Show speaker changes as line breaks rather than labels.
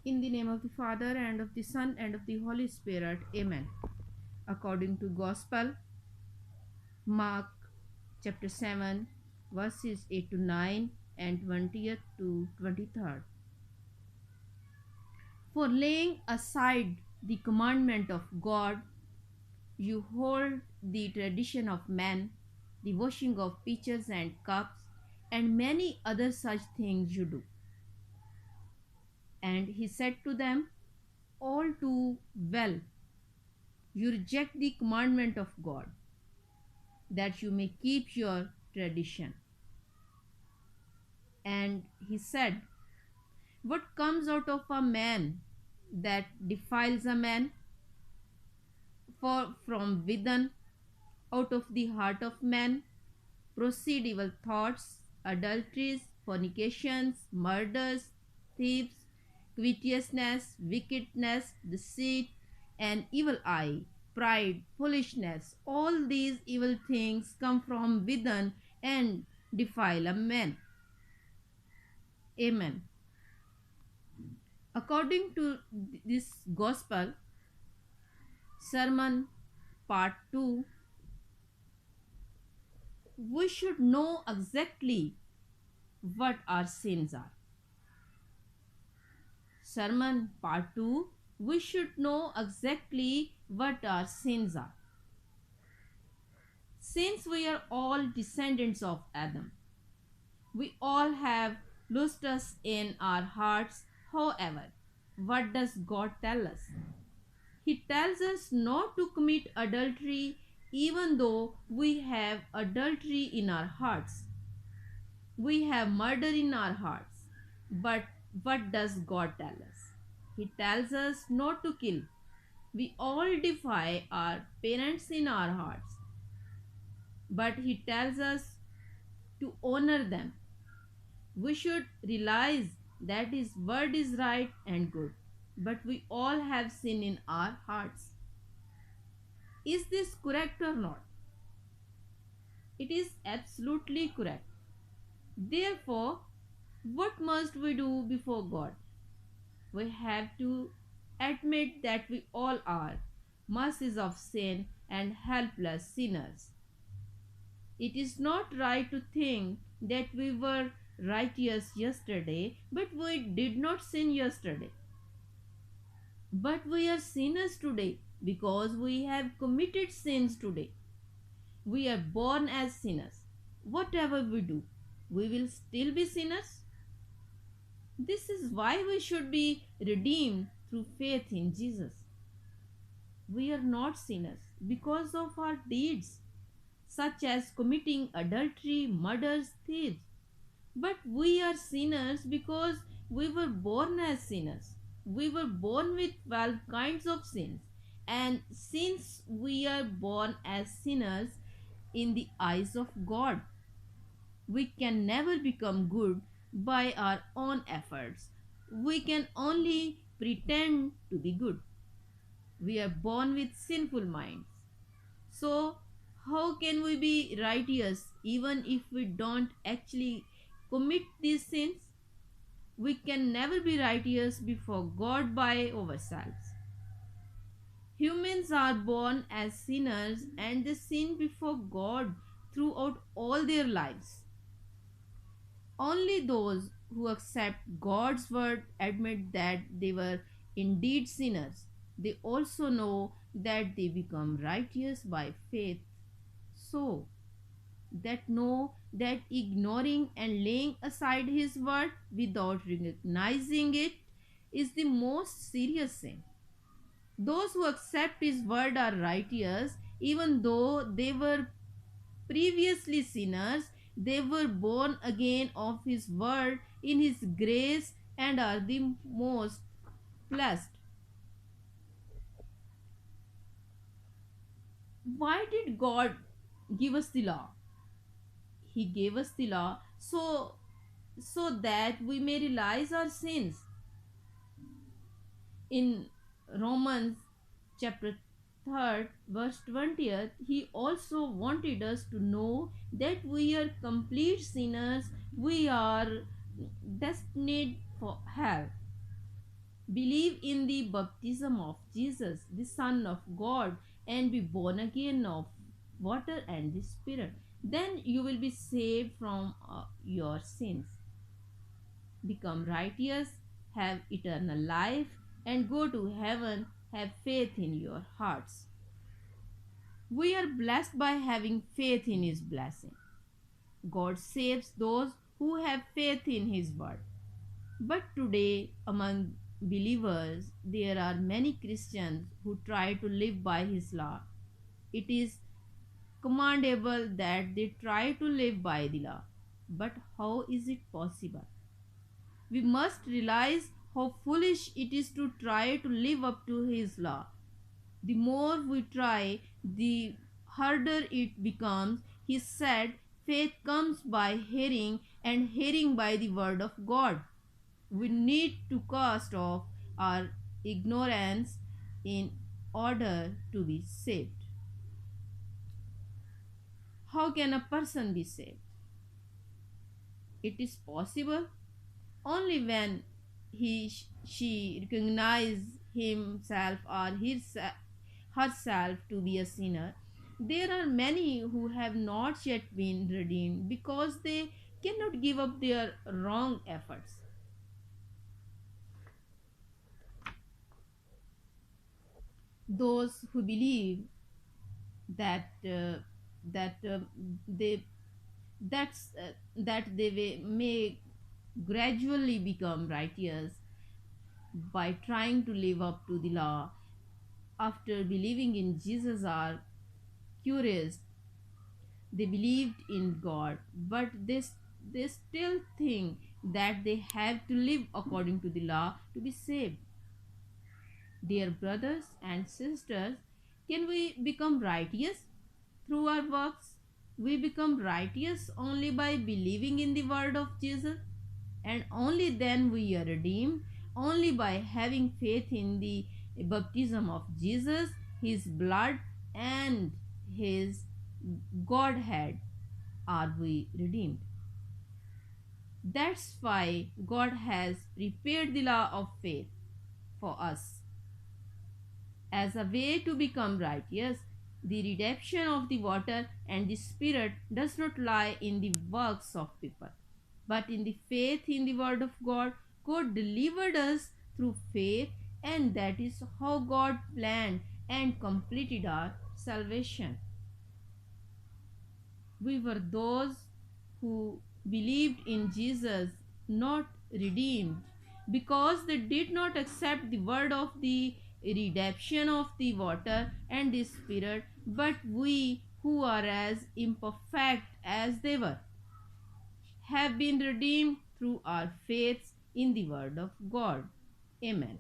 In the name of the Father, and of the Son, and of the Holy Spirit. Amen. According to Gospel, Mark chapter 7, verses 8 to 9 and 20th to 23rd. For laying aside the commandment of God, you hold the tradition of men, the washing of pitchers and cups, and many other such things you do. And he said to them, all too well, you reject the commandment of God, that you may keep your tradition. And he said, what comes out of a man that defiles a man? For from within, out of the heart of man, proceed evil thoughts, adulteries, fornications, murders, thieves, covetousness, wickedness, deceit, an evil eye, pride, foolishness. All these evil things come from within and defile a man. Amen. According to this gospel sermon part 2, we should know exactly what our sins are. Sermon part 2, we should know exactly what our sins are. Since we are all descendants of Adam, we all have lusts in our hearts. However, what does God tell us? He tells us not to commit adultery even though we have adultery in our hearts. We have murder in our hearts. But what does God tell us? He tells us not to kill. We all defy our parents in our hearts. But he tells us to honor them. We should realize that his word is right and good. But we all have sin in our hearts. Is this correct or not? It is absolutely correct. Therefore, what must we do before God? We have to admit that we all are masses of sin and helpless sinners. It is not right to think that we were righteous yesterday, but we did not sin yesterday. But we are sinners today because we have committed sins today. We are born as sinners. Whatever we do, we will still be sinners. This is why we should be redeemed through faith in Jesus. We are not sinners because of our deeds, such as committing adultery, murders, thieves. But we are sinners because we were born as sinners. We were born with 12 kinds of sins. And since we are born as sinners in the eyes of God, we can never become good by our own efforts. We can only pretend to be good. We are born with sinful minds. So, how can we be righteous even if we don't actually commit these sins? We can never be righteous before God by ourselves. Humans are born as sinners and they sin before God throughout all their lives. Only those who accept God's word admit that they were indeed sinners. They also know that they become righteous by faith. So, that know that ignoring and laying aside his word without recognizing it is the most serious sin. Those who accept his word are righteous even though they were previously sinners. They were born again of his word in his grace and are the most blessed. Why did God give us the law? He gave us the law so that we may realize our sins. In Romans chapter 3rd verse 20th, he also wanted us to know that we are complete sinners. We are destined for hell. Believe in the baptism of Jesus, the Son of God, and be born again of water and the Spirit. Then you will be saved from your sins, become righteous, have eternal life, and go to heaven. Have faith in your hearts. We are blessed by having faith in His blessing. God saves those who have faith in His word. But today, among believers, there are many Christians who try to live by His law. It is commendable that they try to live by the law. But how is it possible? We must realize how foolish it is to try to live up to His law. The more we try, the harder it becomes. He said, faith comes by hearing, and hearing by the word of God. We need to cast off our ignorance in order to be saved. How can a person be saved? It is possible only when she recognizes himself or herself to be a sinner. There are many who have not yet been redeemed because they cannot give up their wrong efforts. Those who believe that that they that they may gradually become righteous by trying to live up to the law after believing in Jesus are curious. They believed in God, but they still think that they have to live according to the law to be saved. Dear brothers and sisters, can we become righteous through our works? We become righteous only by believing in the word of Jesus, and only then we are redeemed. Only by having faith in the baptism of Jesus, His blood, and His Godhead are we redeemed. That's why God has prepared the law of faith for us as a way to become righteous. The redemption of the water and the Spirit does not lie in the works of people, but in the faith in the Word of God. God delivered us through faith, and that is how God planned and completed our salvation. We were those who believed in Jesus, not redeemed, because they did not accept the word of the redemption of the water and the Spirit, but we who are as imperfect as they were have been redeemed through our faith in the word of God. Amen.